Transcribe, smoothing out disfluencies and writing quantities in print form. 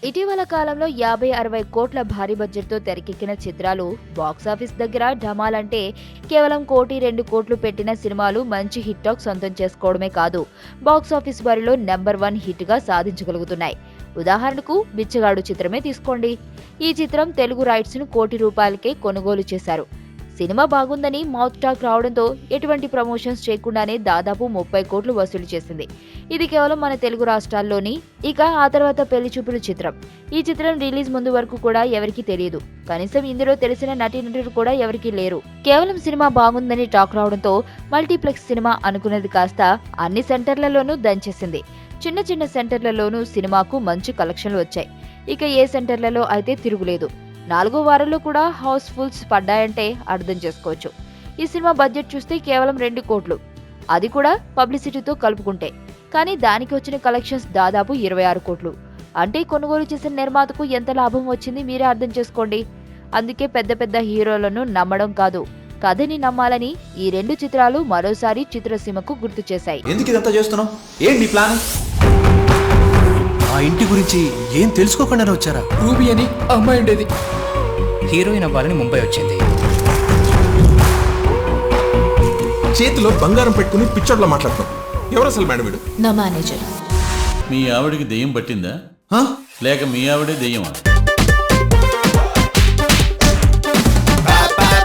ఇటీవల కాలంలో 50-60 కోట్ల భారీ బడ్జెట్తో తెరకెక్కిన చిత్రాలు బాక్సాఫీస్ దగ్గర ఢమాలంటే కేవలం 1-2 కోట్లు పెట్టిన సినిమాలు మంచి హిట్ టాక్ సొంతం చేసుకోవడమే కాదు, బాక్సాఫీస్ బరిలో నెంబర్ 1 హిట్గా సాధించగలుగుతున్నాయి. ఉదాహరణకు బిచ్చగాడు చిత్రమే తీసుకోండి. ఈ చిత్రం తెలుగు రైట్స్ను ₹1 కొనుగోలు చేశారు. సినిమా బాగుందని మౌత్ టాక్ రావడంతో ఎటువంటి ప్రమోషన్స్ చేయకుండానే దాదాపు 30 కోట్లు వసూలు చేసింది. ఇది కేవలం మన తెలుగు రాష్ట్రాల్లోని. ఇక ఆ తర్వాత పెళ్లి చూపులు చిత్రం. ఈ చిత్రం రిలీజ్ ముందు వరకు కూడా ఎవరికీ తెలియదు. కనీసం ఇందులో తెలిసిన నటీనటులు కూడా ఎవరికీ లేరు. కేవలం సినిమా బాగుందని టాక్ రావడంతో మల్టీప్లెక్స్ సినిమా అనుకున్నది కాస్త అన్ని సెంటర్లలోనూ దంచేసింది. చిన్న చిన్న సెంటర్లలోనూ సినిమాకు మంచి కలెక్షన్లు వచ్చాయి. ఇక ఏ సెంటర్లలో అయితే తిరుగులేదు. 4వ వారంలో కూడా హౌస్ ఫుల్స్ పడ్డాయంటే అర్థం చేసుకోవచ్చు. ఈ సినిమా బడ్జెట్ చూస్తే కేవలం 2 కోట్లు, అది కూడా పబ్లిసిటీతో కలుపుకుంటే. కానీ దానికి వచ్చిన కలెక్షన్స్ దాదాపు 26 కోట్లు. అంటే కొనుగోలు చేసిన నిర్మాతకు ఎంత లాభం వచ్చింది మీరే అర్థం చేసుకోండి. అందుకే పెద్ద పెద్ద హీరోలను నమ్మడం కాదు, కథని నమ్మాలని ఈ 2 చిత్రాలు మరోసారి చిత్రసీమకు గుర్తు చేశాయి. ఎందుకు ఇదంతా చేస్తున్నావు? ఏంటి నీ ప్లాన్? ఆ ఇంటి గురించి ఏం తెలుసుకోకుండా వచ్చారా? రూబీ అని అమ్మాయి ఉండేది. హీరోయిన్ అవ్వాలని ముంబై వచ్చింది. చేతిలో బంగారం పెట్టుకుని పిచ్చోడ్లో మాట్లాడుతాం. ఎవరు అసలు మేడం వీడు? నా మేనేజర్. మీ ఆవిడికి దెయ్యం పట్టిందా లేక మీ ఆవిడే దెయ్యమా?